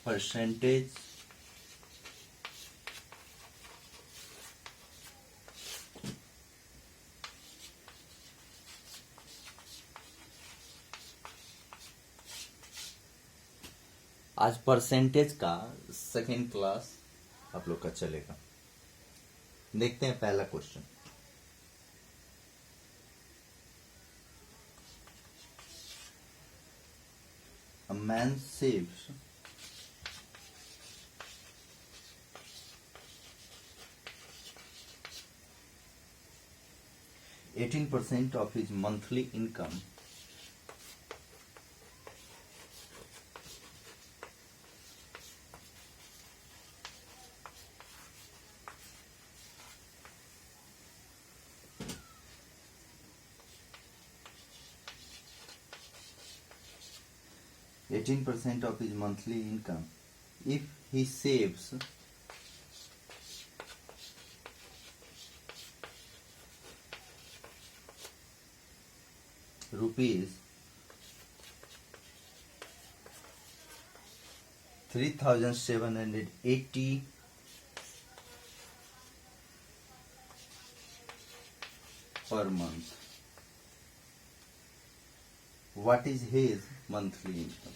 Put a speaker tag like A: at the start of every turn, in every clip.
A: Percentage आज percentage का second class आप लोग का चलेगा। देखते हैं पहला question. A man saves 18% of his monthly income of his monthly income if he saves rupees 3,780 per month, what is his monthly income?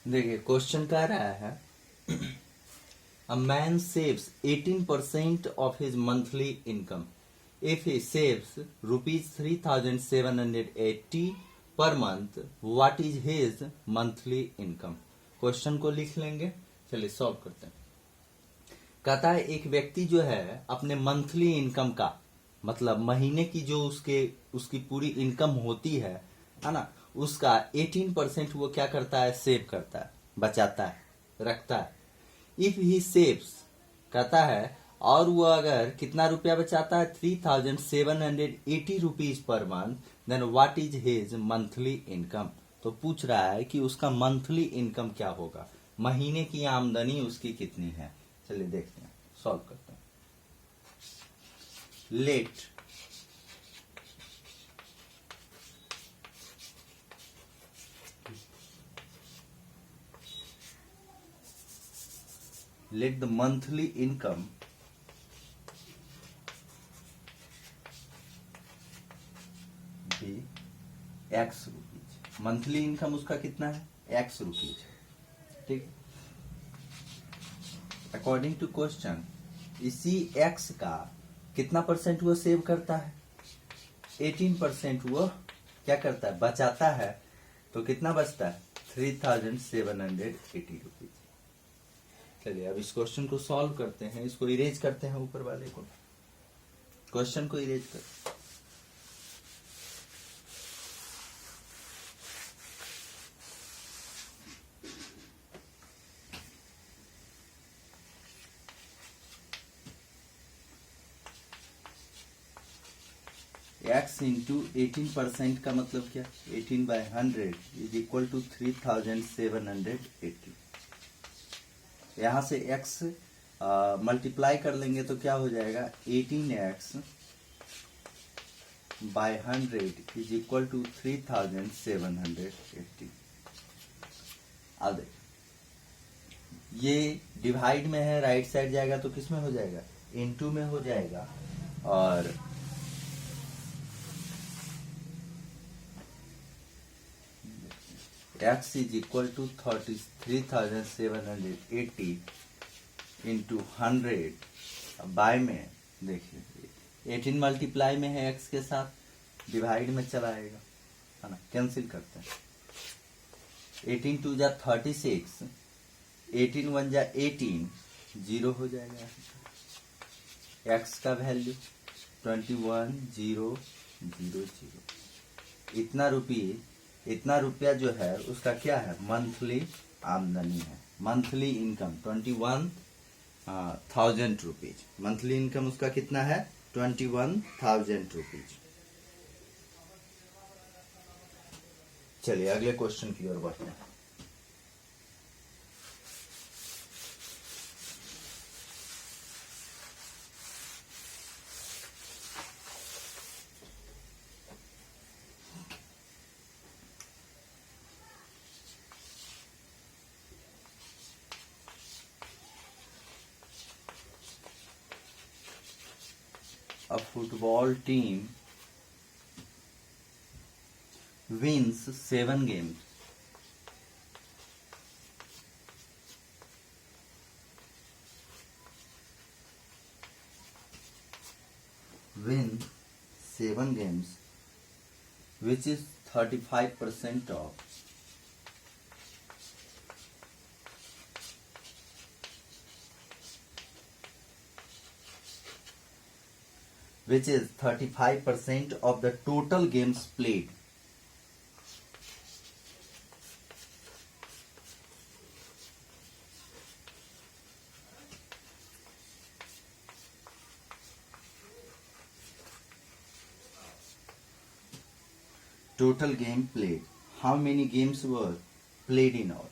A: देखिए क्वेश्चन कह रहा है a man saves 18% of his monthly income if he saves rupees 3,780 per month, what is his monthly income. Question को लिख लेंगे, चलिए solve करते हैं। कहता है एक व्यक्ति जो है अपने मंथली इनकम का मतलब महीने की जो उसकी पूरी इनकम होती है ना, उसका 18% वो क्या करता है, सेव करता है, बचाता है, रखता है। इफ ही सेव्स कहता है और वो अगर कितना रुपया बचाता है 3,780 rupees per month, then what is his monthly income. तो पूछ रहा है कि उसका मंथली इनकम क्या होगा, महीने की आमदनी उसकी कितनी है। चलिए देखते हैं, सॉल्व करते हैं। Let the monthly income be X rupees. Monthly income उसका कितना है, X रुपीज। ठीक, अकॉर्डिंग टू क्वेश्चन इसी X का कितना परसेंट वो सेव करता है, 18% वो क्या करता है, बचाता है। तो कितना बचता है, 3,780 रुपीज। चलिए अब इस क्वेश्चन को सॉल्व करते हैं, इसको इरेज करते हैं, ऊपर वाले को, क्वेश्चन को इरेज करते हैं। x इंटू 18% का मतलब क्या, 18/100 इज इक्वल टू 3,780। यहां से x मल्टीप्लाई कर लेंगे तो क्या हो जाएगा, 18x/100 इज इक्वल टू 3,780। अब ये डिवाइड में है, राइट साइड जाएगा तो किस में हो जाएगा, इनटू में हो जाएगा। और x is equal to 3,780 into 100 by में, देखिए 18 मल्टीप्लाई में है x के साथ, डिवाइड में चला आएगा, है ना, कैंसिल करते हैं। 18 2 जा 36, 18 1 जा 18, 0 हो जाएगा। x का वैल्यू 21,000। इतना रुपया जो है उसका क्या है, मंथली आमदनी है, monthly income 21,000 rupees. Monthly income उसका कितना है, 21,000 रुपीज। चलिए अगले क्वेश्चन की ओर बढ़ते हैं। a football team wins 7 games, which is 35% of the total games played. Total game played. How many games were played in all?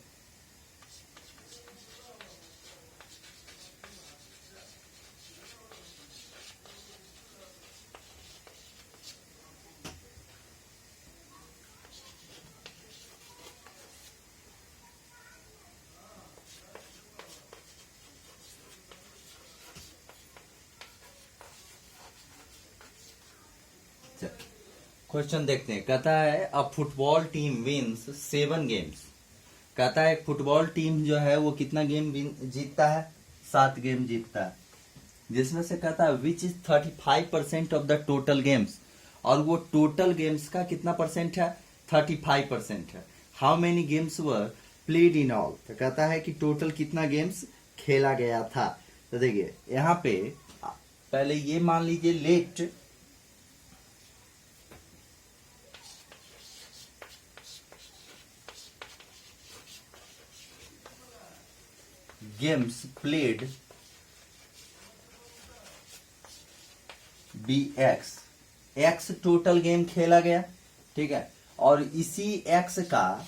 A: Question देखते हैं। कहता है a football team wins 7 games. कहता है फुटबॉल टीम जो है वो कितना गेम जीतता है? 7 गेम जीतता है, जिसमें से कहता है which is 35% of the total games, और वो टोटल गेम्स का कितना परसेंट है? 35% है। How many games were played in all, तो कहता है कि टोटल कितना गेम्स खेला गया था। तो देखिए यहाँ पे पहले ये मान लीजिए let games played be x, x total game खेला गया, ठीक है, और इसी एक्स का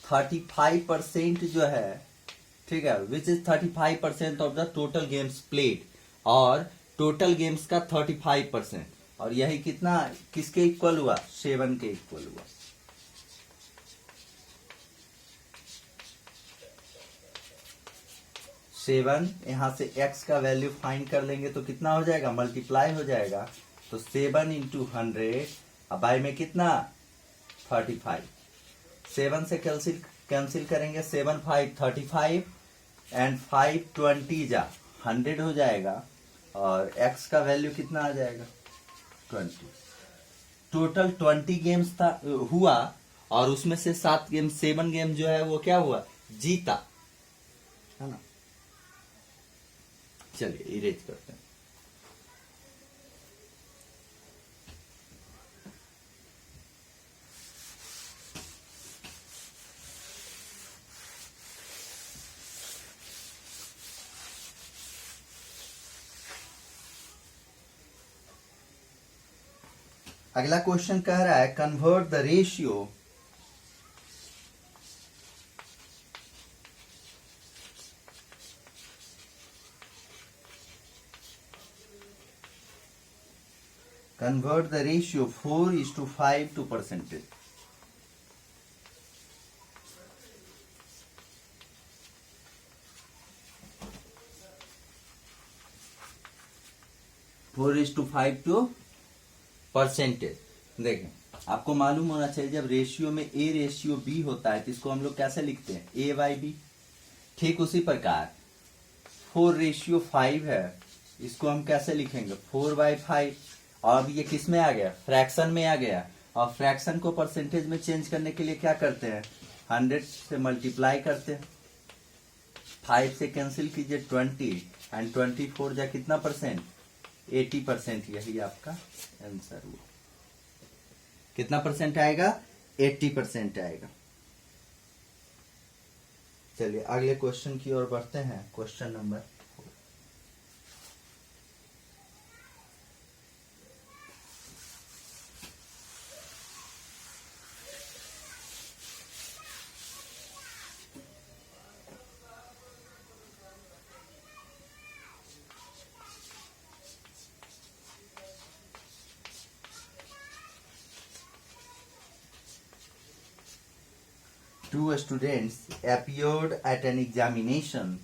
A: 35% जो है, ठीक है, which is 35% of the total games played, और टोटल गेम्स का 35%, और यही कितना किसके इक्वल हुआ? 7 के इक्वल हुआ। सेवन, यहां से x का वैल्यू फाइंड कर लेंगे तो कितना हो जाएगा? मल्टीप्लाई हो जाएगा, तो 7 इंटू 100, अब बाई में कितना? 35। 7 से कैंसिल करेंगे, 7 5 35 एंड 5 20 जा 100 हो जाएगा, और x का वैल्यू कितना आ जाएगा? 20। टोटल 20 गेम्स था हुआ, और उसमें से 7 गेम 7 गेम जो है वो क्या हुआ? जीता, है ना। चलिए इरेज करते हैं। अगला क्वेश्चन कह रहा है convert the ratio convert the ratio 4:5 to percentage. देखें, आपको मालूम होना चाहिए जब रेशियो में ए रेशियो बी होता है तो इसको हम लोग कैसे लिखते हैं? A/B। ठीक उसी प्रकार 4:5 है, इसको हम कैसे लिखेंगे? 4/5। और अब ये किस में आ गया? फ्रैक्शन में आ गया, और फ्रैक्शन को परसेंटेज में चेंज करने के लिए क्या करते हैं? 100 से मल्टीप्लाई करते हैं, 5 से कैंसिल कीजिए 20, एंड 24 जा कितना परसेंट? 80%। यही आपका आंसर हुआ। कितना परसेंट आएगा? 80% आएगा। चलिए अगले क्वेश्चन की ओर बढ़ते हैं। Question number 4। Two students appeared at an examination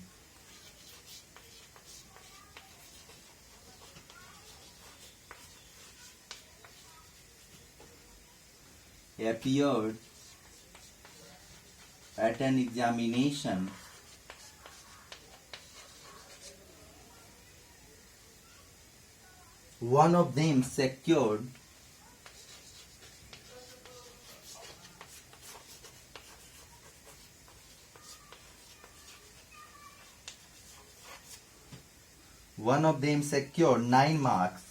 A: appeared at an examination one of them secured one of them secured 9 marks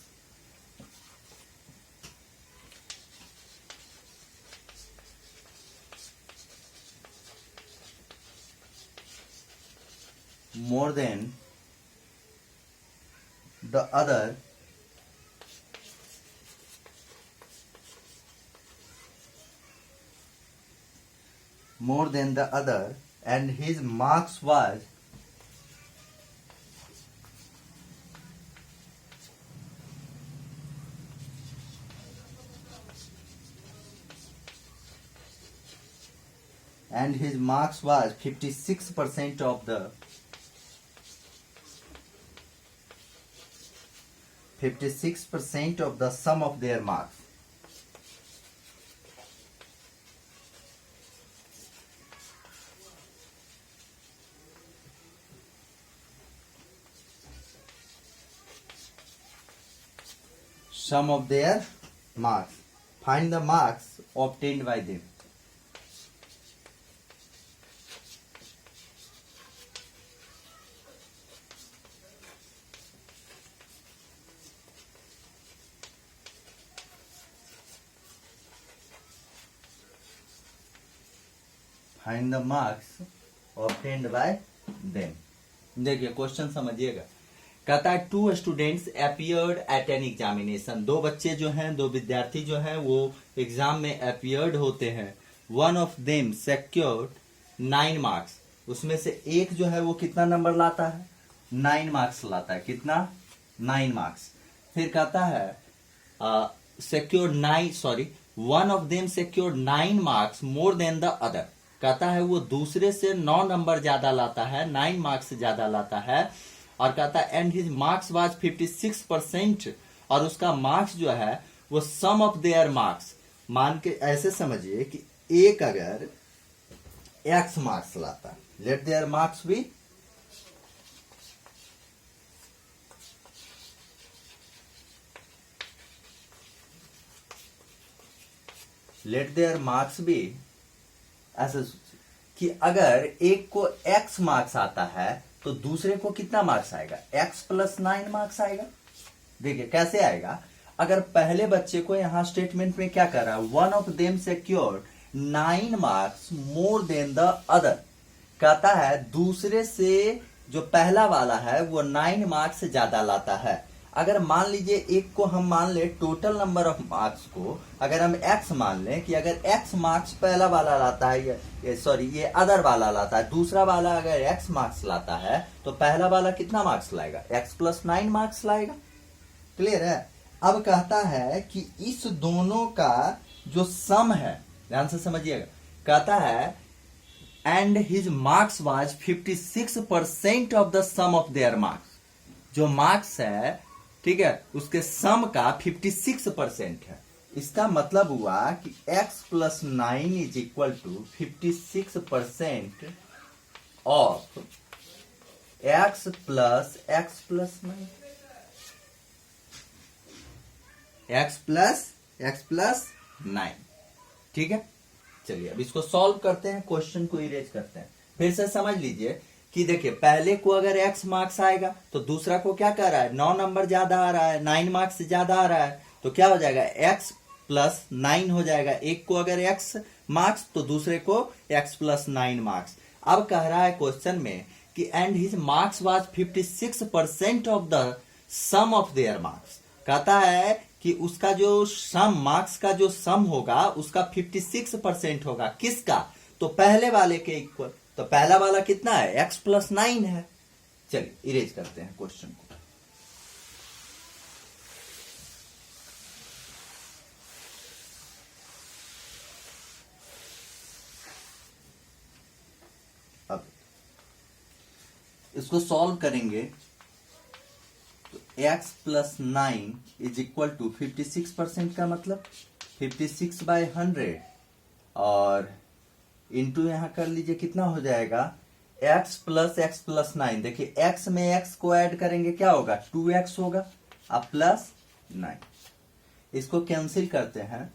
A: more than the other and his marks was and his marks was 56% of the 56% of the sum of their marks. Sum of their marks. Find the marks obtained by them. Find the marks obtained by them. देखिए question समझिएगा। कहता है 2 students appeared at an examination. 2 बच्चे जो हैं, 2 विद्यार्थी जो हैं वो एग्जाम में अपीयर्ड होते हैं। One of them secured 9 marks. उसमें से एक जो है वो कितना नंबर लाता है? 9 मार्क्स लाता है। कितना? 9 मार्क्स। फिर कहता है one of them secured 9 marks more than the other. कहता है वो दूसरे से 9 नंबर ज्यादा लाता है, 9 मार्क्स ज्यादा लाता है। और कहता है एंड हिज मार्क्स वाज 56%, और उसका मार्क्स जो है वो सम ऑफ देयर मार्क्स। मान के ऐसे समझिए कि एक अगर x मार्क्स लाता, लेट देयर मार्क्स बी ऐसे कि अगर एक को x मार्क्स आता है तो दूसरे को कितना मार्क्स आएगा? x प्लस 9 मार्क्स आएगा। देखिए कैसे आएगा। अगर पहले बच्चे को यहां स्टेटमेंट में क्या कर रहा है? One of them secured 9 marks more than the other. कहता है दूसरे से जो पहला वाला है वो 9 मार्क्स ज्यादा लाता है। अगर मान लीजिए एक को हम मान ले टोटल नंबर ऑफ मार्क्स को अगर हम x मान लें कि अगर x मार्क्स पहला वाला लाता है ये अदर वाला लाता है, दूसरा वाला अगर x मार्क्स लाता है तो पहला वाला कितना मार्क्स लाएगा? x प्लस 9 मार्क्स लाएगा। क्लियर है। अब कहता है कि इस दोनों का जो सम है, ध्यान से समझिएगा, कहता है and his marks was 56% of the sum of their marks. जो मार्क्स है, ठीक है, उसके सम का 56% है। इसका मतलब हुआ कि x plus 9 is equal to 56% of x plus 9 x plus 9। ठीक है, चलिए अब इसको सॉल्व करते हैं, क्वेश्चन को इरेज करते हैं। फिर से समझ लीजिए कि देखिए पहले को अगर x मार्क्स आएगा तो दूसरा को क्या कर रहा है? 9 नंबर ज्यादा आ रहा है, 9 मार्क्स ज्यादा आ रहा है, तो क्या हो जाएगा? x प्लस 9 हो जाएगा। एक को अगर x मार्क्स तो दूसरे को x प्लस 9 मार्क्स। अब कह रहा है क्वेश्चन में कि and his marks was 56% of the sum of their marks. कहता है कि उसका जो सम मार्क्स का जो सम होगा उसका 56% होगा। किसका? तो पहले वाले के इक्वल। तो पहला वाला कितना है? x प्लस 9 है। चलिए इरेज करते हैं क्वेश्चन को। अब इसको सॉल्व करेंगे तो x plus 9 is equal to 56% का मतलब 56/100 और इंटू यहाँ कर लीजिए, कितना हो जाएगा x प्लस 9। देखिए x में x को ऐड करेंगे क्या होगा, 2x होगा, अब प्लस 9। इसको कैंसिल करते हैं,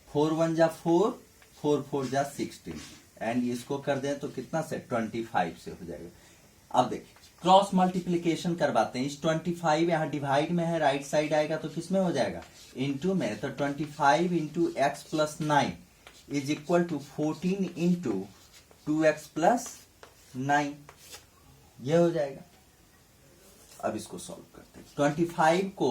A: 4 1 जा 4, 4 4 जा 16, एंड इसको कर दें तो कितना से 25 से हो जाएगा। अब देखिए क्रॉस मल्टीप्लीकेशन करवाते हैं, इस 25 यहाँ डिवाइड में है, राइट साइड आएगा तो किस में हो जाएगा, इंटू में। तो 25 into x plus 9 is equal to 14 into 2x plus 9, ये हो जाएगा। अब इसको सॉल्व करते हैं, 25 को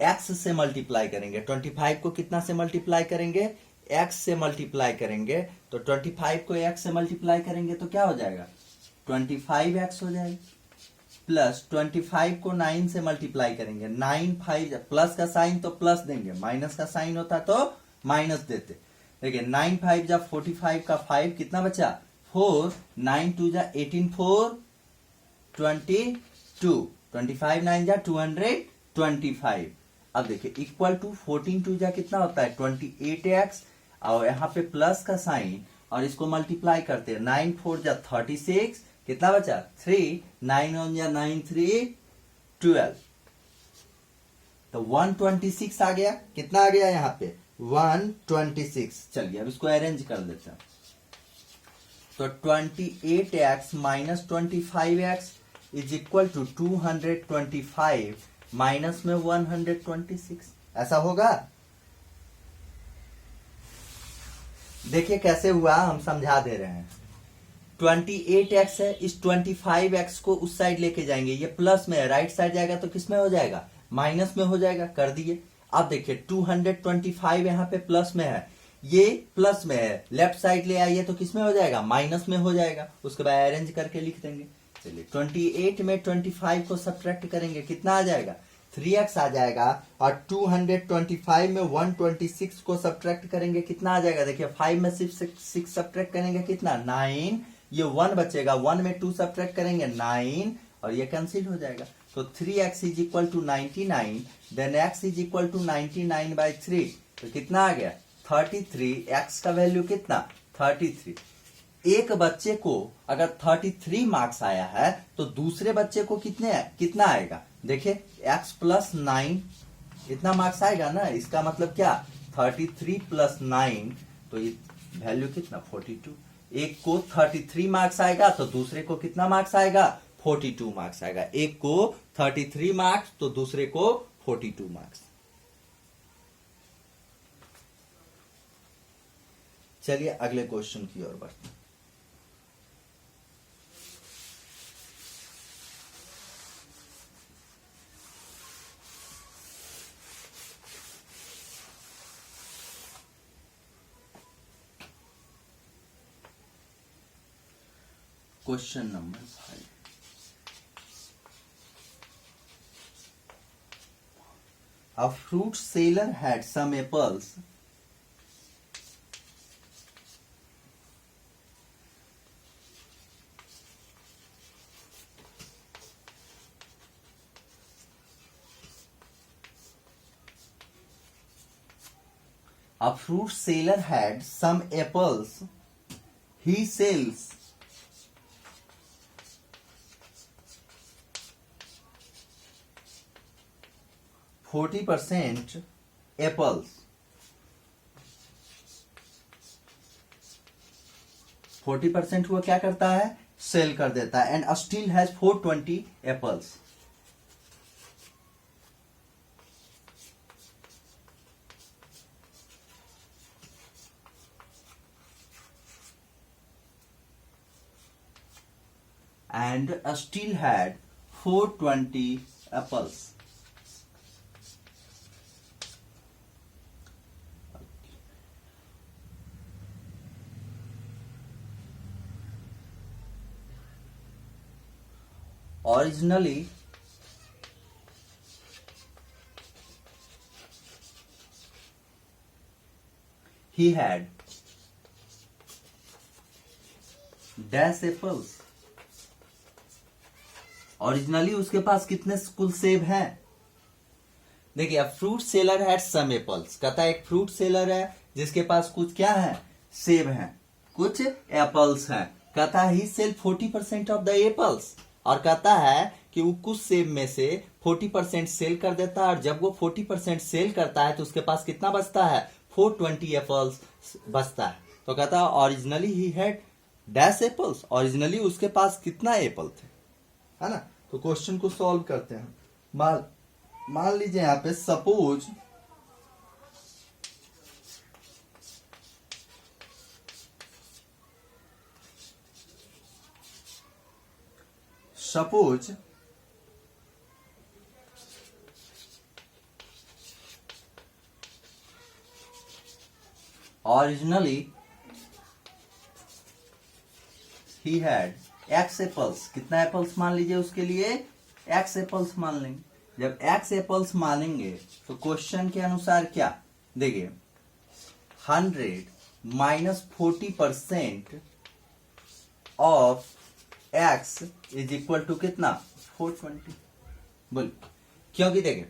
A: x से मल्टीप्लाई करेंगे, 25 को कितना से मल्टीप्लाई करेंगे, x से मल्टीप्लाई करेंगे। तो 25 को x से मल्टीप्लाई करेंगे तो क्या हो जाएगा, 25x हो जाएगा, प्लस 25 को 9 से मल्टीप्लाई करेंगे, 9 5 प्लस का साइन तो प्लस देंगे, माइनस का साइन होता तो माइनस देते। देखिए 9 5 जा 45 का 5 कितना बचा 4, 9 2 जा 18 4 22, 25 9 जा 225। अब देखिए इक्वल टू 14 2 जा कितना होता है 28x, और यहाँ पे प्लस का साइन और इसको मल्टीप्लाई करते हैं, 9 4 जा 36, कितना बचा 3, 9 1 जा 9 3 12, तो 126 आ गया। कितना आ गया यहाँ पे 126। चलिए अब इसको अरेंज कर देते हैं, तो 28x minus 25x is equal to 225 minus में 126, ऐसा होगा। देखिए कैसे हुआ, हम समझा दे रहे हैं। 28x है, इस 25x को उस साइड लेके जाएंगे, ये प्लस में है, राइट साइड जाएगा तो किस में हो जाएगा, माइनस में हो जाएगा, कर दिए। अब देखिए 225 यहाँ पे प्लस में है, ये प्लस में है, लेफ्ट साइड ले आइए तो किस में हो जाएगा, माइनस में हो जाएगा। उसके बाद अरेंज करके लिख देंगे। चलिए 28 में 25 को सब्ट्रैक्ट करेंगे, कितना आ जाएगा 3x आ जाएगा, और 225 में 126 को सब्ट्रैक्ट करेंगे, कितना आ जाएगा। देखिए 5 में सिर्फ 6 सब्ट्रैक्ट करेंगे, कितना 9, ये 1 बचेगा, 1 में 2 सब्ट्रैक्ट करेंगे 9, और ये कैंसिल हो जाएगा। तो 3x is equal to 99, then x is equal to 99 by 3, तो कितना आ गया 33। x का वैल्यू कितना 33। एक बच्चे को अगर 33 मार्क्स आया है तो दूसरे बच्चे को कितना आएगा। देखिए x प्लस 9 इतना मार्क्स आएगा ना, इसका मतलब क्या 33 प्लस 9, तो ये वैल्यू कितना 42। एक को 33 मार्क्स आएगा तो दूसरे को कितना मार्क्स आएगा 42 मार्क्स आएगा। एक को 33 मार्क्स तो दूसरे को 42 मार्क्स। चलिए अगले क्वेश्चन की ओर बढ़ते हैं। Question number 5. A fruit seller had some apples. A fruit seller had some apples. He sells 40% apples. 40% वो क्या करता है सेल कर देता है, and still has 420 apples. and still had 420 apples. Originally, he had dash apples. Originally उसके पास कितने कुल सेब हैं देखिए अब fruit seller had some apples, कहता है एक फ्रूट सेलर है जिसके पास कुछ क्या है, सेब है, कुछ एप्पल्स हैं। कहता है ही सेल 40% ऑफ द एप्पल्स, और कहता है कि वो कुछ सेब में से 40% सेल कर देता है, और जब वो 40% सेल करता है तो उसके पास कितना बचता है, 420 एप्पल्स बचता है। तो कहता है originally he had dash apples, originally उसके पास कितना एप्पल थे, है ना। तो क्वेश्चन को सॉल्व करते हैं। मान लीजिए यहां पे suppose originally he had x apples, कितना एप्पल्स मान लीजिए उसके लिए, x एप्पल्स मान लेंगे। जब x एप्पल्स मानेंगे तो क्वेश्चन के अनुसार क्या, देखिए 100 minus 40% of x is equal to कितना, 420। बोल, क्योंकि देखिए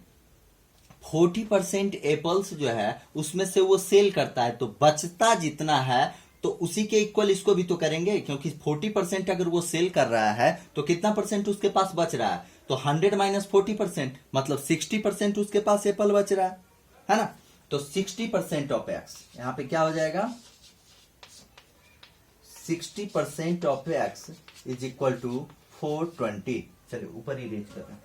A: 40% एप्पल्स जो है उसमें से वो सेल करता है, तो बचता जितना है तो उसी के इक्वल इसको भी तो करेंगे, क्योंकि 40% अगर वो सेल कर रहा है तो कितना परसेंट उसके पास बच रहा है, तो 100 माइनस 40% मतलब 60% उसके पास एप्पल बच रहा है ना। तो 60% ऑफ एक्स, यहां पे क्या हो जाएगा, 60% of x is equal to 420। चलिए ऊपर ही रेंज कर रहे हैं।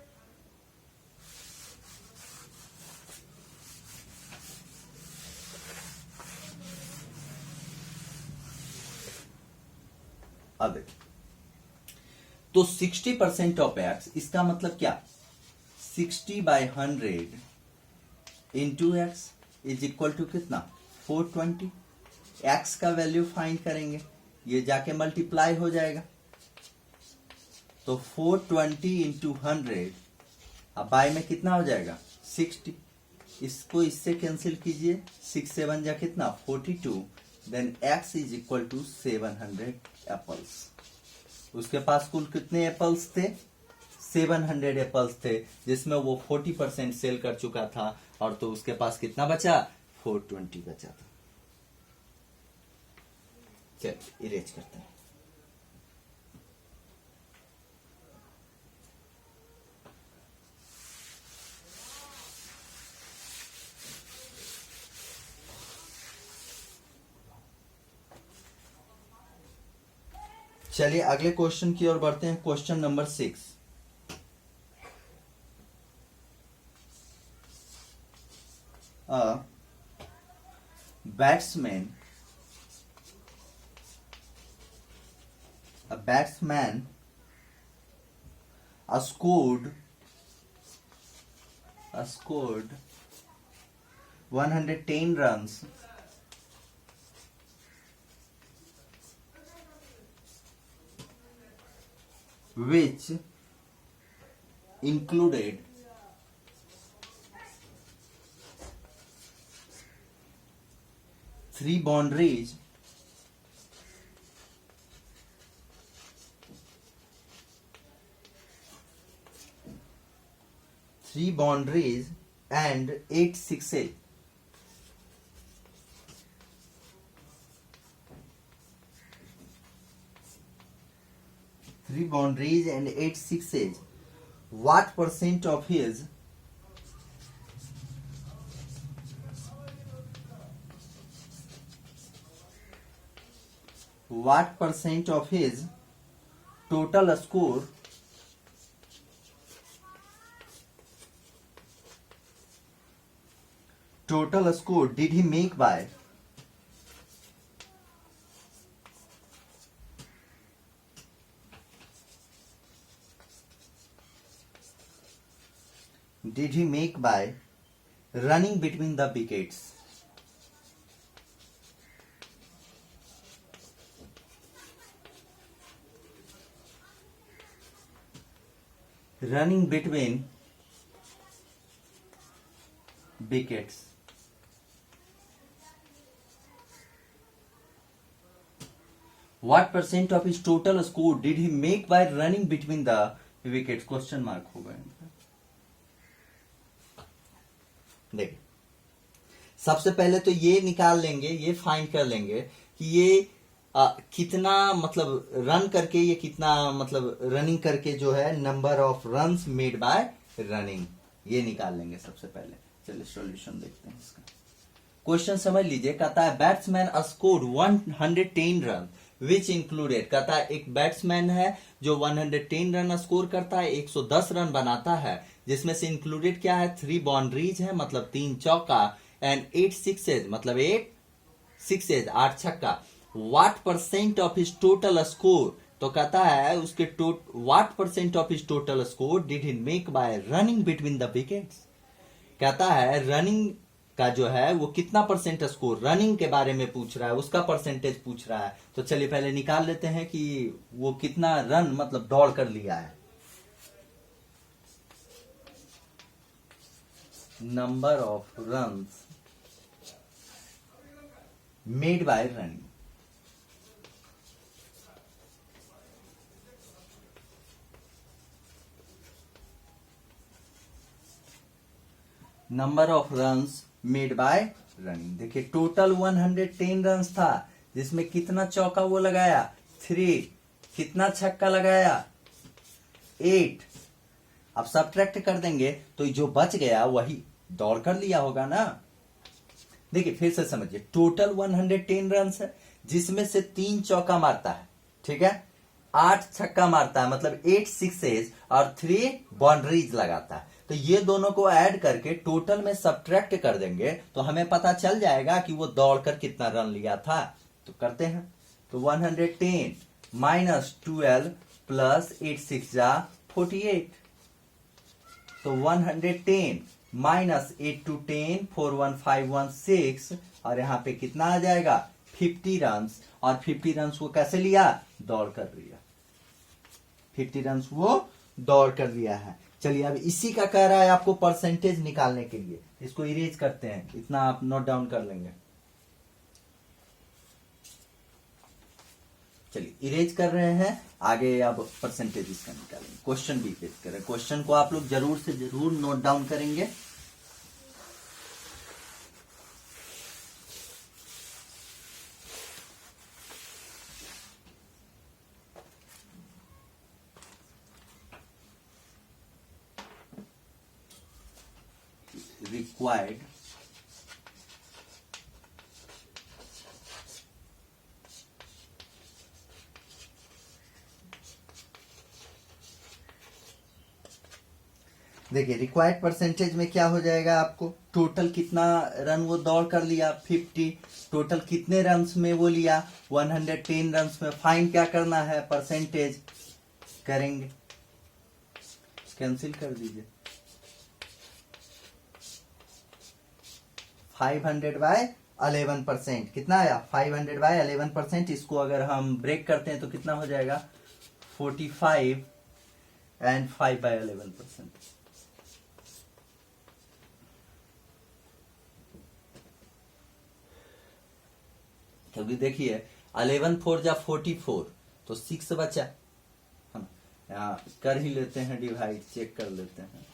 A: अब तो 60% ऑफ एक्स, इसका मतलब क्या, 60/100 into x is equal to कितना, 420। एक्स का वैल्यू फाइंड करेंगे, ये जाके मल्टीप्लाई हो जाएगा, तो 420 इंटू 100, अब बाय में कितना हो जाएगा, 60। इसको इससे कैंसिल कीजिए, 6 7 जा कितना, 42। Then x is equal to 700 apples. उसके पास कुल कितने एप्पल्स थे, 700 एप्पल्स थे, जिसमें वो 40% सेल कर चुका था, और तो उसके पास कितना बचा, 420 बचा था। चलिए इरेज करते हैं। चलिए अगले क्वेश्चन की ओर बढ़ते हैं। Question number 6, a batsman scored 110 runs which included 3 boundaries, and 8 sixes. Three boundaries and 8 sixes. What percent of his total score did he make by running between the wickets? Running between wickets. What percent of his total score did he make by running between the wickets? Question mark होगा इनका। देखिए सबसे पहले तो ये निकाल लेंगे, ये फाइंड कर लेंगे कि ये कितना मतलब रन करके, ये कितना मतलब रनिंग करके जो है number of runs made by running, ये निकाल लेंगे सबसे पहले। चलिए सॉल्यूशन देखते हैं इसका। क्वेश्चन समझ लीजिए, कहता है batsman scored 110 run which included, कहता है एक बैट्समैन है जो 110 रन स्कोर करता है, 110 रन बनाता है, जिसमें से इंक्लूडेड क्या है, 3 बाउंड्रीज है मतलब 3 चौका, एंड 8 सिक्सेज मतलब 8 सिक्सेज 8 छक्का। What percent of his total score, तो कहता है उसके what percent of his total score did he make bye running between the wickets, कहता है रनिंग का जो है वो कितना परसेंट स्कोर, रनिंग के बारे में पूछ रहा है, उसका परसेंटेज पूछ रहा है। तो चलिए पहले निकाल लेते हैं कि वो कितना रन मतलब दौड़ कर लिया है। Number of runs made by running, number of runs made by running. देखिए टोटल 110 रन्स था, जिसमें कितना चौका वो लगाया 3, कितना छक्का लगाया 8। अब सब्ट्रैक्ट कर देंगे तो जो बच गया वही दौड़ कर लिया होगा ना। देखिए फिर से समझिए, टोटल 110 रन्स है, जिसमें से 3 चौका मारता है, ठीक है, 8 छक्का मारता है मतलब 8 सिक्सेज और 3 बाउंड्रीज लगाता है। तो ये दोनों को ऐड करके टोटल में सब्ट्रैक्ट कर देंगे तो हमें पता चल जाएगा कि वो दौड़कर कितना रन लिया था। तो करते हैं, तो 110 माइनस 12 प्लस 8 6 जा 48, तो 110 माइनस 8 टू 10 4 1 5 1 6, और यहाँ पे कितना आ जाएगा 50 रन। और 50 रन वो कैसे लिया, दौड़ कर लिया, 50 रन वो दौड़ कर लिया है। चलिए अब इसी का कह रहा है आपको परसेंटेज निकालने के लिए, इसको इरेज करते हैं, इतना आप नोट डाउन कर लेंगे। चलिए इरेज कर रहे हैं, आगे अब परसेंटेज इसका निकालेंगे। क्वेश्चन भी इरेज करें, क्वेश्चन को आप लोग जरूर से जरूर नोट डाउन करेंगे। required देखिए रिक्वायर्ड परसेंटेज में क्या हो जाएगा, आपको टोटल कितना रन वो दौड़ कर लिया 50, टोटल कितने रन्स में वो लिया 110 रन्स में, फाइन क्या करना है परसेंटेज करेंगे, कैंसिल कर दीजिए, 500/11%, कितना आया 500/11%। इसको अगर हम ब्रेक करते हैं तो कितना हो जाएगा 45 एंड 5/11%। क्योंकि देखिए 11 4 जा 44, तो 6 बचा, हम यहाँ कर ही लेते हैं डिवाइड, चेक कर लेते हैं,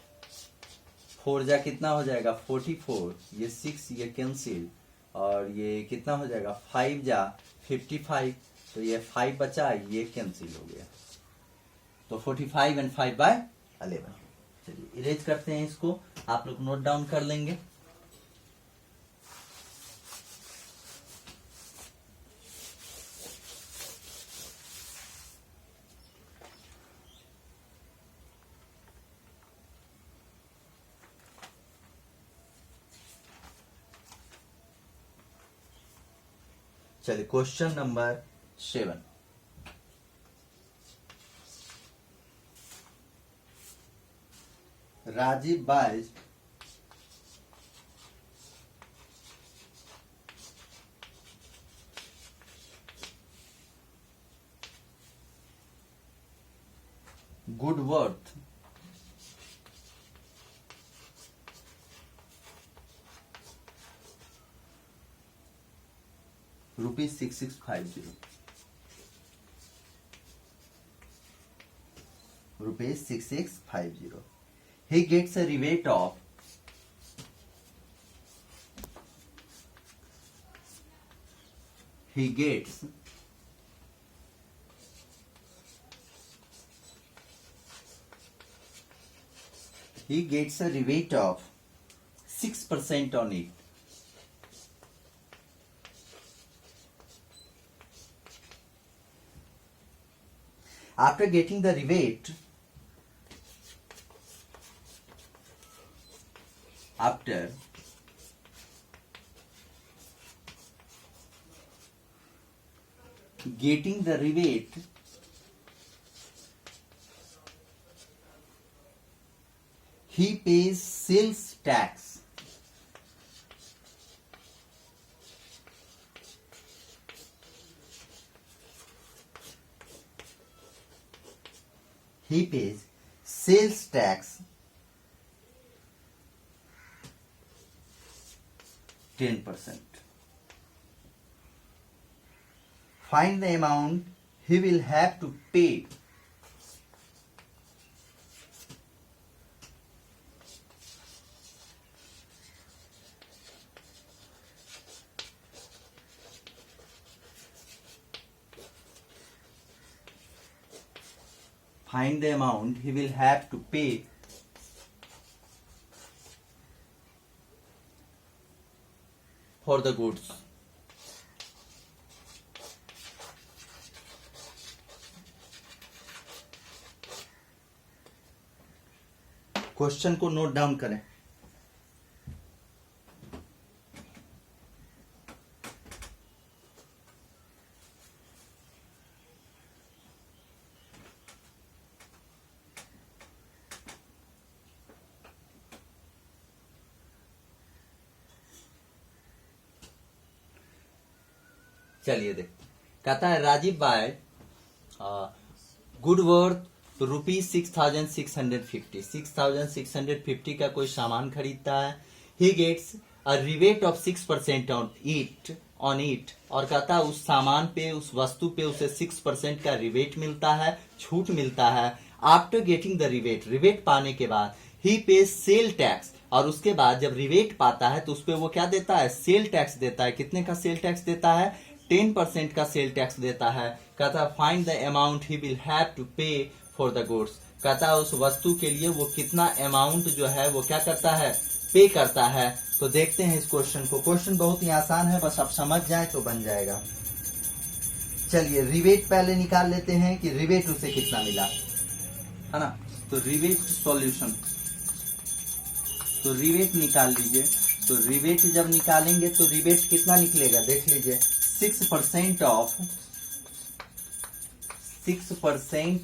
A: 4 जा कितना हो जाएगा 44, ये 6 ये कैंसिल, और ये कितना हो जाएगा 5 जा 55, तो ये 5 बचा, ये कैंसिल हो गया, तो 45 एंड 5/11। चलिए इरेज करते हैं इसको, आप लोग नोट डाउन कर लेंगे। चलिए question number 7, Rajiv buys good worth ₹6650, ₹6650, he gets a rebate of he gets a rebate of 6% on it. After getting the rebate, he pays sales tax. He pays sales tax 10%. Find the amount he will have to pay for the goods. Question को note down करें. चलिए देख, कहता है Rajiv buy good worth rupees 6,650 का कोई सामान खरीदता है. He gets a rebate of 6% on it और कहता है उस सामान पे, उस वस्तु पे उसे 6% का रिबेट मिलता है, छूट मिलता है. आफ्टर गेटिंग द रिबेट पाने के बाद ही पेज सेल टैक्स, और उसके बाद जब रिबेट पाता है तो उस पे वो क्या देता है, सेल टैक्स देता है. कितने का सेल टैक्स देता है, 10% का सेल टैक्स देता है. कहता है find the amount he will have to pay for the goods. कहता है उस वस्तु के लिए वो कितना अमाउंट जो है वो क्या करता है, पे करता है. तो देखते हैं इस क्वेश्चन को. क्वेश्चन बहुत ही आसान है, बस आप समझ जाए तो बन जाएगा. चलिए रिबेट पहले निकाल लेते हैं कि रिबेट उसे कितना मिला, है ना. तो रिबेट सॉल्यूशन, तो रिबेट निकाल लीजिए. तो रिबेट जब निकालेंगे तो रिबेट कितना निकलेगा, देख लीजिए. 6%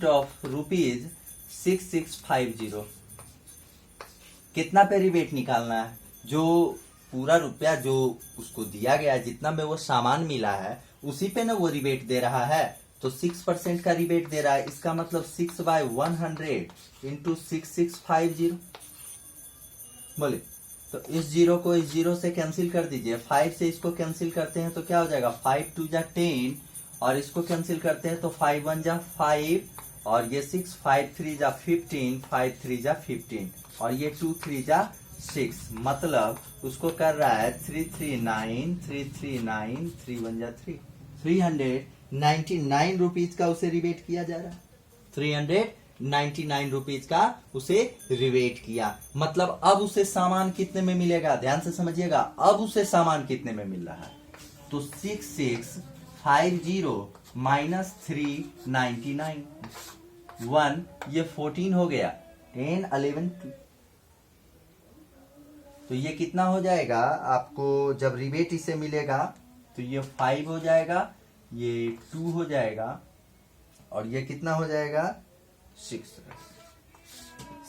A: ऑफ रुपीज 6650. कितना पे रिबेट निकालना है, जो पूरा रुपया जो उसको दिया गया, जितना में वो सामान मिला है उसी पे ना वो रिबेट दे रहा है. तो 6% का रिबेट दे रहा है. इसका मतलब 6/100 इंटू 6650. बोले तो इस जीरो को इस जीरो से कैंसिल कर दीजिए. 5 से इसको कैंसिल करते हैं तो क्या हो जाएगा, 5 2 जा 10, और इसको कैंसिल करते हैं तो 5 1 जा 5, और ये 6 5 3 जा 15, 5 3 जा 15, और ये 2 3 जा 6. मतलब उसको कर रहा है 339 339 3 1 जा 3, 399 रुपीज का उसे रिबेट किया जा रहा है. 399 रुपीज का उसे रिबेट किया. मतलब अब उसे सामान कितने में मिलेगा, ध्यान से समझिएगा. अब उसे सामान कितने में मिल रहा है, तो 6650 माइनस 399, 1 ये 14 हो गया, 10 11 2. तो ये कितना हो जाएगा आपको जब रिबेट इसे मिलेगा, तो ये 5 हो जाएगा, ये 2 हो जाएगा, और ये कितना हो जाएगा 6.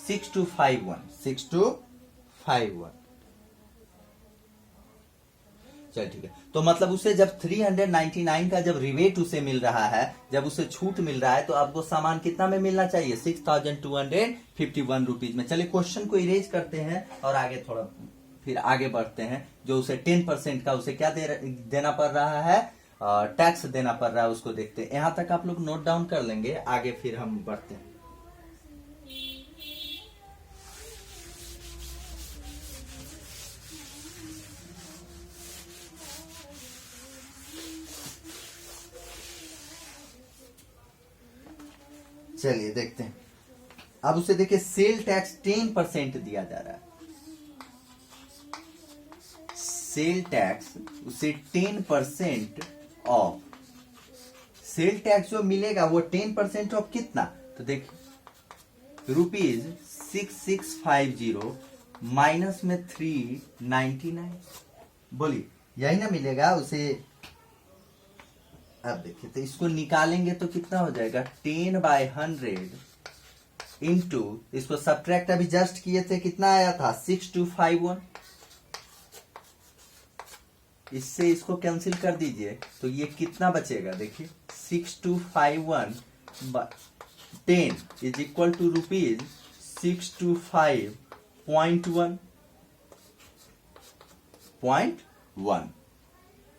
A: 6251. चल ठीक है. तो मतलब उसे जब 399 का जब रिबेट उसे मिल रहा है, जब उसे छूट मिल रहा है, तो आपको सामान कितना में मिलना चाहिए, 6251 रुपीज में. चलिए क्वेश्चन को इरेज करते हैं और आगे थोड़ा फिर आगे बढ़ते हैं. जो उसे 10% का उसे क्या देना पड़ रहा है, टैक्स देना पड़ रहा है, उसको देखते हैं. यहां तक आप लोग नोट डाउन कर लेंगे, आगे फिर हम बढ़ते हैं. चलिए देखते हैं। अब उसे देखिए सेल टैक्स 10% दिया जा रहा है। सेल टैक्स उसे 10% ऑफ, सेल टैक्स जो मिलेगा वो 10% ऑफ कितना, तो देखिए ₹6650 माइनस में 399, बोलिए यही ना मिलेगा उसे। अब देखिए तो इसको निकालेंगे तो कितना हो जाएगा, 10/100 इंटू, इसको सब्ट्रैक्ट अभी जस्ट किए थे, कितना आया था 6251, इससे इसको कैंसिल कर दीजिए तो ये कितना बचेगा, देखिए 6251 10 इज इक्वल टू ₹625.1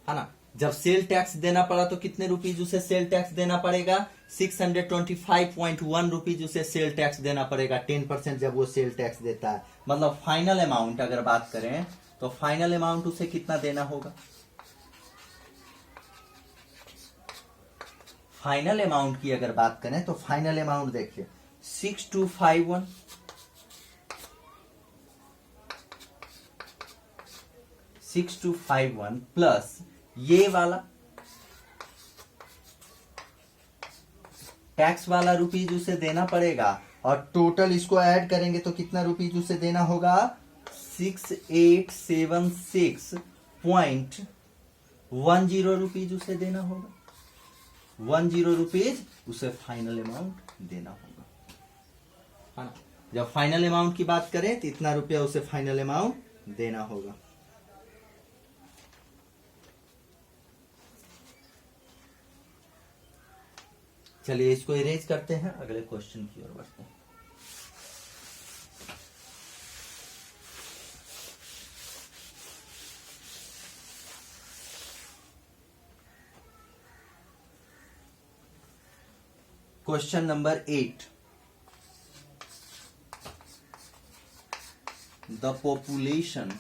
A: है ना। जब सेल टैक्स देना पड़ा तो कितने रुपीज उसे सेल टैक्स देना पड़ेगा, 625.1 रुपीज उसे सेल टैक्स देना पड़ेगा, 10% जब वो सेल टैक्स देता है। मतलब फाइनल अमाउंट अगर बात करें तो फाइनल अमाउंट उसे कितना देना होगा, फाइनल अमाउंट की अगर बात करें तो फाइनल अमाउंट देखिए 6251 प्लस ये वाला टैक्स वाला रुपीज उसे देना पड़ेगा, और टोटल इसको ऐड करेंगे तो कितना रुपीज उसे देना होगा, 6876.10 रुपीज उसे देना होगा, 10 रुपीज उसे फाइनल अमाउंट देना होगा, है ना। जब फाइनल अमाउंट की बात करें तो इतना रुपया उसे फाइनल अमाउंट देना होगा। चलिए इसको इरेज करते हैं, अगले क्वेश्चन की ओर बढ़ते हैं। Question number 8, the population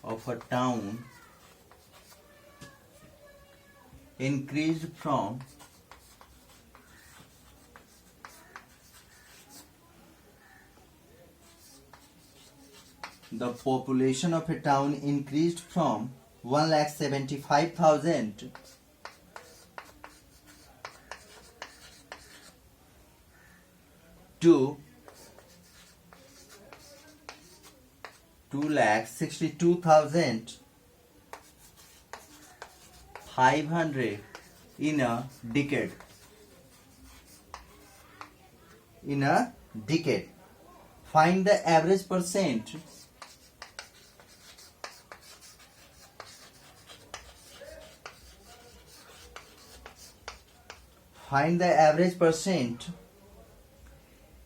A: of a town increased from the population of a town increased from 1,75,000 to 2,62,500 in a decade. In a decade, find the average percent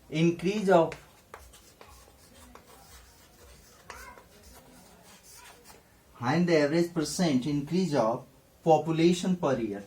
A: increase of population per year.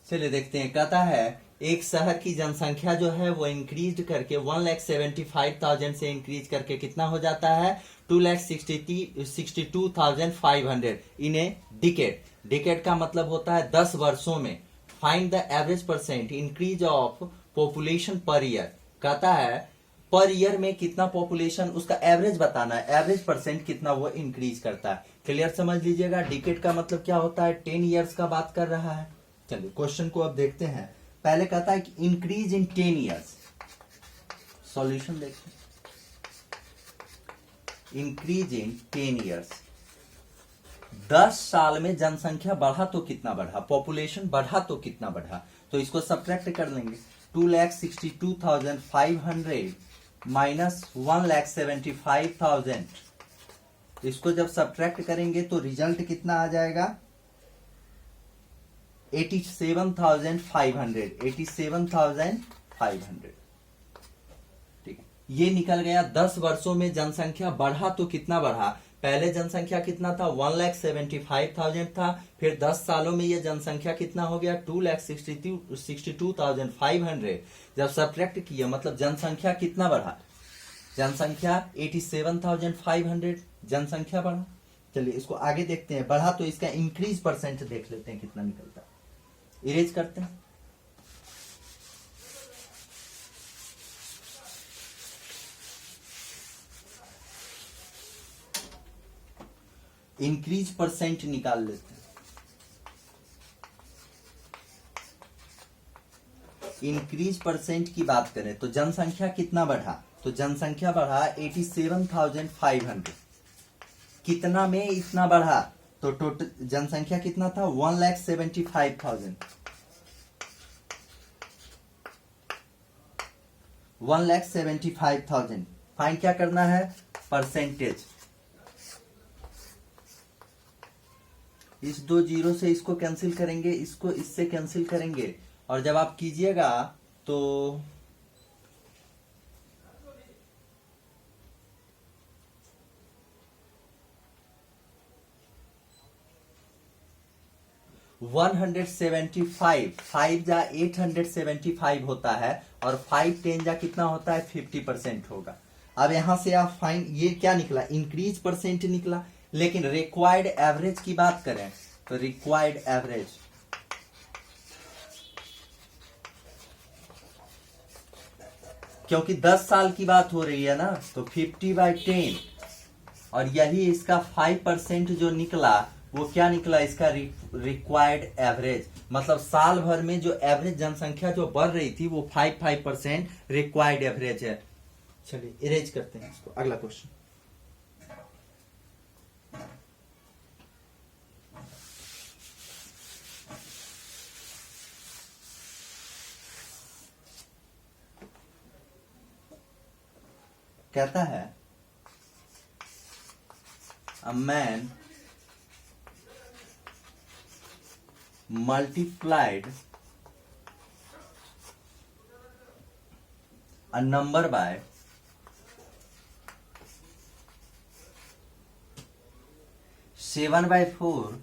A: चलिए देखते हैं, कहता है एक शहर की जनसंख्या जो है वो इंक्रीज करके 1,75,000 से इंक्रीज करके कितना हो जाता है, 2,62,500 इन ए डिकेड। डिकेड का मतलब होता है 10 वर्षों में। Find the average percent increase of population per year, कहता है पर ईयर में कितना पॉपुलेशन, उसका एवरेज बताना है, एवरेज परसेंट कितना वो इंक्रीज करता है। क्लियर समझ लीजिएगा, डिकेड का मतलब क्या होता है, 10 ईयर्स का बात कर रहा है। चलिए क्वेश्चन को अब देखते हैं। पहले कहता है कि इंक्रीज इन 10 ईयर्स, सॉल्यूशन देखिए। इंक्रीज इन 10 ईयर्स, 10 साल में जनसंख्या बढ़ा तो कितना बढ़ा, पॉपुलेशन बढ़ा तो कितना बढ़ा, तो इसको सब्ट्रैक्ट कर लेंगे। 2,62,500 माइनस 1,75,000, इसको जब सब्ट्रैक्ट करेंगे तो रिजल्ट कितना आ जाएगा, 87,500, 87,500। ठीक है, ये निकल गया। 10 वर्षों में जनसंख्या बढ़ा तो कितना बढ़ा, पहले जनसंख्या कितना था 1,75,000 था, फिर 10 सालों में ये जनसंख्या कितना हो गया 2,62,500। जब सब्ट्रैक्ट किया मतलब जनसंख्या कितना बढ़ा, जनसंख्या 87,500 जनसंख्या बढ़ा। चलिए इसको आगे देखते हैं, बढ़ा तो इसका इंक्रीज परसेंट देख लेते हैं कितना निकलता है। इरेज करते हैं। इंक्रीज परसेंट निकाल लेते हैं। इंक्रीज परसेंट की बात करें तो जनसंख्या कितना बढ़ा, तो जनसंख्या बढ़ा 87,500। कितना में इतना बढ़ा, तो टोटल जनसंख्या कितना था 1,75,000। 1,75,000 फाइन क्या करना है, परसेंटेज। इस 2 जीरो से इसको कैंसिल करेंगे, इसको इससे कैंसिल करेंगे, और जब आप कीजिएगा तो 175, 5 जा 875 होता है, और 5 10 जा कितना होता है 50% होगा। अब यहां से आप फाइन, ये क्या निकला इंक्रीज परसेंट निकला, लेकिन रिक्वायर्ड एवरेज की बात करें तो रिक्वायर्ड एवरेज क्योंकि 10 साल की बात हो रही है ना, तो 50/10, और यही इसका 5% जो निकला वो क्या निकला, इसका रिक्वायर्ड एवरेज। मतलब साल भर में जो एवरेज जनसंख्या जो बढ़ रही थी वो 5% रिक्वायर्ड एवरेज है। चलिए इरेज करते हैं इसको, अगला क्वेश्चन। कहता है a man multiplied a number by 7/4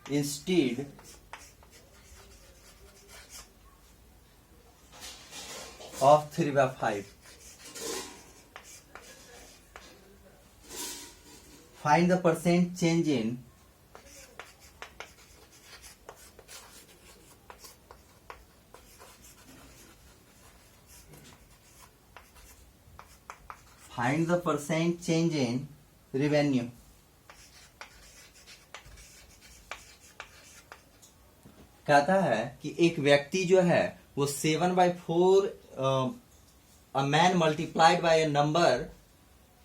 A: instead of 3/5. Find the percent change in revenue. कहता है कि एक व्यक्ति जो है वो 7/4 a man multiplied by a number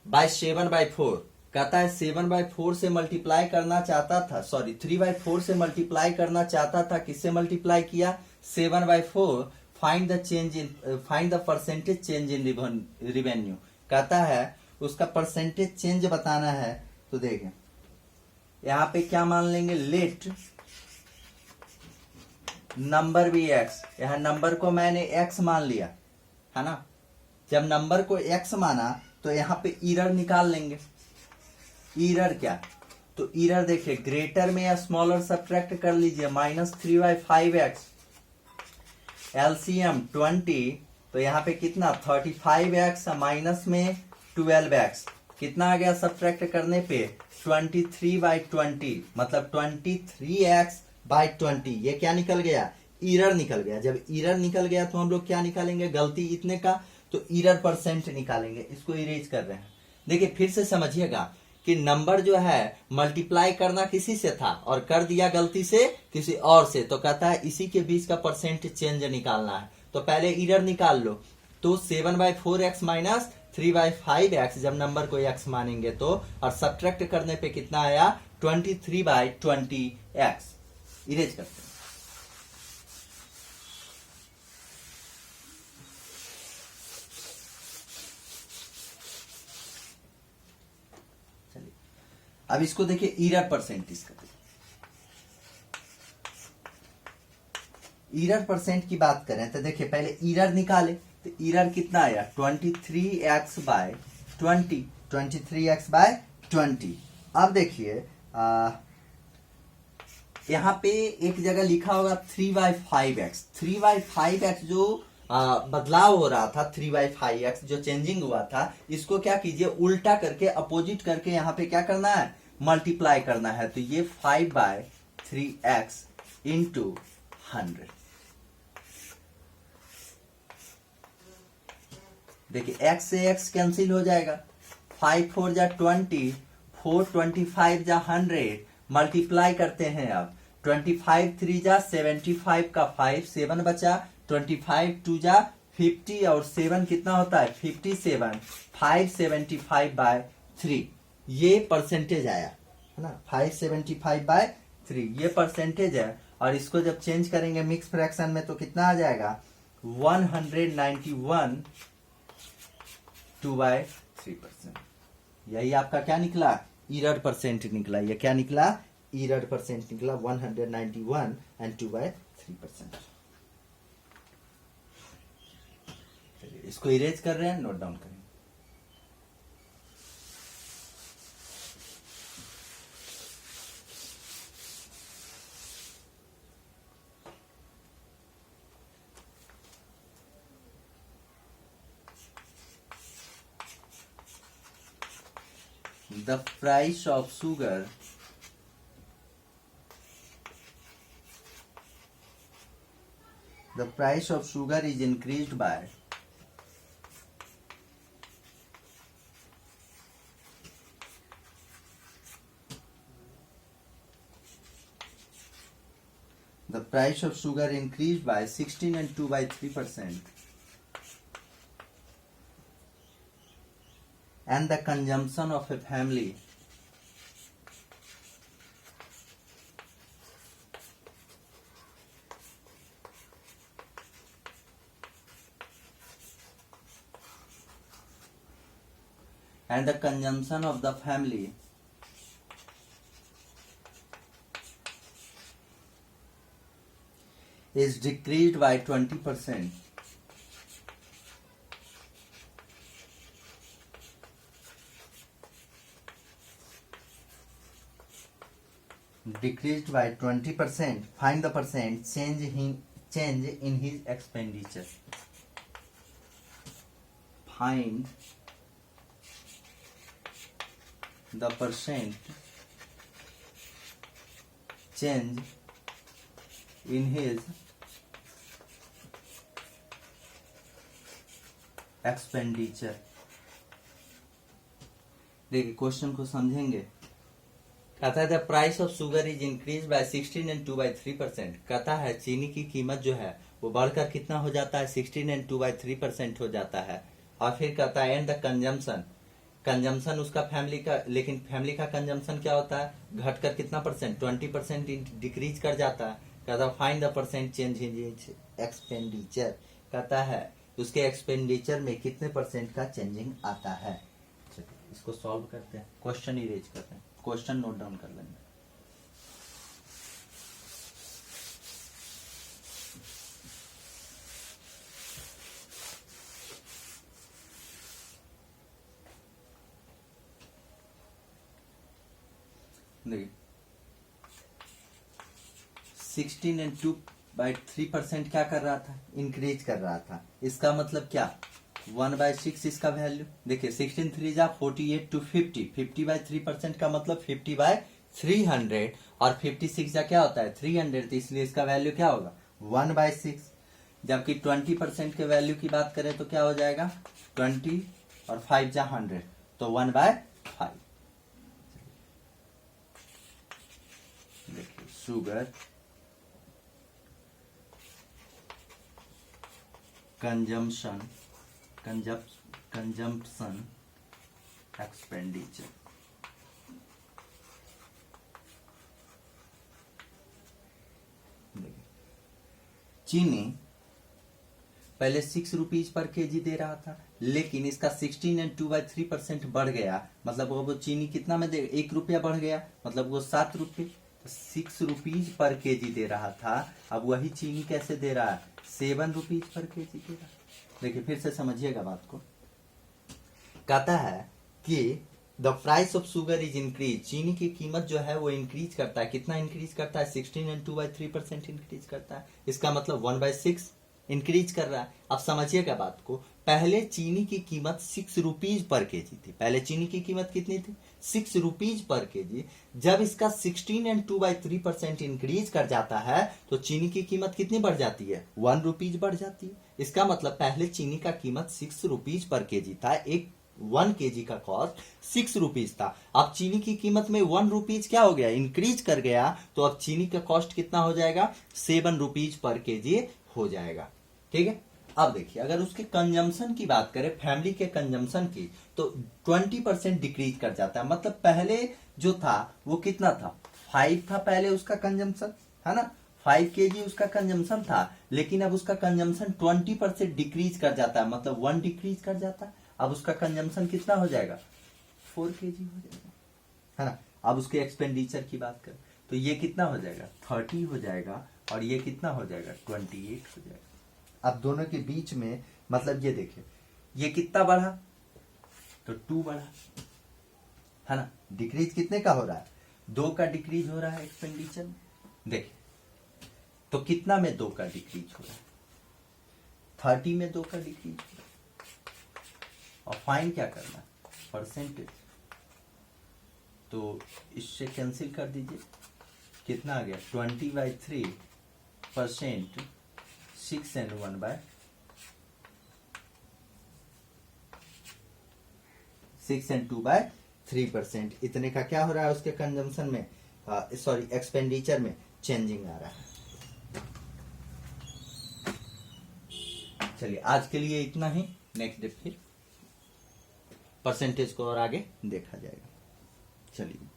A: by 7/4, कहता है 7/4 से मल्टीप्लाई करना चाहता था, सॉरी 3/4 से मल्टीप्लाई करना चाहता था, किससे मल्टीप्लाई किया 7/4। Find the percentage change in revenue, कहता है उसका परसेंटेज चेंज बताना है। तो देखें यहां पे क्या मान लेंगे, लेट नंबर भी एक्स, यहां नंबर को मैंने एक्स मान लिया है ना। जब नंबर को एक्स माना तो यहां पे इरर निकाल लेंगे। इरर क्या, तो इरर देखिए ग्रेटर में या स्मॉलर सब्ट्रैक्ट कर लीजिए, -3/5x, एलसीएम 20, तो यहाँ पे कितना 35x माइनस में 12x, कितना आ गया सब्ट्रैक्ट करने पे 23/20, मतलब 23x/20। ये क्या निकल गया, इरर निकल गया। जब इरर निकल गया तो हम लोग क्या निकालेंगे, गलती इतने का, तो इरर परसेंट निकालेंगे। इसको इरेज कर रहे हैं। देखिए फिर से समझिएगा कि नंबर जो है मल्टीप्लाई करना किसी से था और कर दिया गलती से किसी और से, तो कहता है इसी के बीच का परसेंट चेंज निकालना है। तो पहले इरर निकाल लो, तो 7/4x माइनस 3/5x, जब नंबर को x मानेंगे तो, और सब्ट्रैक्ट करने पे कितना आया 23/20x। इरेज करते हैं। अब इसको देखिए इरर परसेंट, इसका इरर परसेंट की बात करें तो देखिए पहले इरर निकाले, तो एरर कितना आया 23x बाय 20, 23x बाय 20। अब देखिए यहाँ पे एक जगह लिखा होगा 3/5x, 3/5x जो बदलाव हो रहा था, 3/5x जो चेंजिंग हुआ था, इसको क्या कीजिए उल्टा करके अपोजिट करके यहाँ पे क्या करना है मल्टीप्लाई करना है। तो ये 5/3x इंटू 100। देखिए x से x कैंसिल हो जाएगा, 5 4 जा 20, 4 25 जा 100, मल्टीप्लाई करते हैं। अब 25 3 जा 75 का 5 7 बचा, 25 2 जा 50 और 7 कितना होता है 57, 575/3 ये परसेंटेज आया है ना, 575/3 ये परसेंटेज है। और इसको जब चेंज करेंगे मिक्स फ्रैक्शन में तो कितना आ जाएगा 191 2/3%। यही आपका क्या निकला एरर परसेंट निकला। ये क्या निकला एरर परसेंट निकला 191 एंड 2/3%। इसको इरेज कर रहे हैं, नोट डाउन करें। The price of sugar is increased by the price of sugar increased by 16 and 2/3%, and the consumption of a family is decreased by 20%. Decreased by 20%. Find the percent change in his expenditure. Find the percent change in his expenditure. देखिए question को समझेंगे। कहता है the price of sugar is increase by 16 and 2/3%। कहता है चीनी की कीमत जो है वो बढ़कर कितना हो जाता है 16 एंड 2/3% हो जाता है। और फिर कहता है एंड द कंजम्पशन उसका फैमिली का, लेकिन फैमिली का कंजम्पशन क्या होता है घटकर कितना परसेंट 20% डिक्रीज कर जाता है। कहता है find the percent change in expenditure. कहता है उसके एक्सपेंडिचर में कितने परसेंट का चेंजिंग आता है। चलिए इसको सॉल्व करते हैं, क्वेश्चन इरेज करते हैं, क्वेश्चन नोट डाउन कर लेंगे। देखिए 16 एंड 2/3% क्या कर रहा था इंक्रीज कर रहा था। इसका मतलब क्या 1/6 इसका वैल्यू। देखिए 16 3 जा 48 to 50, 50/3% का मतलब 50/300 और 56 जा क्या होता है 300, तो इसलिए इसका वैल्यू क्या होगा 1/6। जबकि 20% के वैल्यू की बात करें तो क्या हो जाएगा 20 और 5 जा 100, तो 1/5। देखिए शुगर कंजम्पशन एक्सपेंडिचर। चीनी पहले 6 रुपीज पर केजी दे रहा था, लेकिन इसका 16 एंड 2/3% बढ़ गया, मतलब वो चीनी कितना में दे 1 रुपया बढ़ गया, मतलब वो 7 रुपये। 6 रुपीज पर केजी दे रहा था, अब वही चीनी कैसे दे रहा है, 7 रुपीज पर केजी दे रहा है। देखिए फिर से समझिएगा बात को। कहता है कि the price of sugar is increase, चीनी की कीमत जो है वो इंक्रीज करता है। कितना इंक्रीज करता है, 16 and 2/3% इंक्रीज करता है। इसका मतलब 1/6 इंक्रीज कर रहा है। अब समझिएगा बात को, पहले चीनी की कीमत 6 रुपीज पर केजी थी। पहले चीनी की कीमत कितनी थी, 6 रुपीज पर केजी। जब इसका 16 and 2/3% इंक्रीज कर जाता है तो चीनी की कीमत कितनी बढ़ जाती है, 1 रुपीज बढ़ जाती है। इसका मतलब पहले चीनी का कीमत 6 रुपीज पर केजी था, एक 1 केजी का कॉस्ट 6 रुपीज था। अब चीनी की कीमत में 1 रुपीज क्या हो गया, इंक्रीज कर गया, तो अब चीनी का कॉस्ट कितना हो जाएगा, 7 रुपीज पर केजी हो जाएगा। ठीक है। अब देखिए अगर उसके कंजम्पशन की बात करें, फैमिली के कंजम्पशन की, तो 20% डिक्रीज कर जाता है। मतलब पहले जो था वो कितना था, 5 था पहले उसका कंजम्पशन, है ना, 5 केजी उसका कंजम्पशन था, लेकिन अब उसका कंजम्पशन 20% डिक्रीज कर जाता है, मतलब 1 डिक्रीज कर जाता है। अब उसका कंजम्पशन कितना हो जाएगा, 4 केजी हो जाएगा, है ना। अब उसके एक्सपेंडिचर की बात करें तो ये कितना हो जाएगा, 30 हो जाएगा, और ये कितना हो जाएगा, 28 हो जाएगा। अब दोनों के बीच में मतलब ये देखिए, ये कितना बढ़ा, तो 2 बढ़ा, है ना। डिक्रीज कितने का हो रहा है, 2 का डिक्रीज हो रहा है एक्सपेंडिचर। देखिए तो कितना में 2 का डिक्रीज हो रहा है, 30 में 2 का डिक्रीज हो रहा है। और फाइन क्या करना, परसेंटेज, तो इससे कैंसिल कर दीजिए, कितना आ गया, 20/3%, 6 and 2/3%, इतने का क्या हो रहा है उसके कंजम्पशन में, सॉरी एक्सपेंडिचर में चेंजिंग आ रहा है। चलिए आज के लिए इतना ही, नेक्स्ट डे फिर परसेंटेज को और आगे देखा जाएगा। चलिए।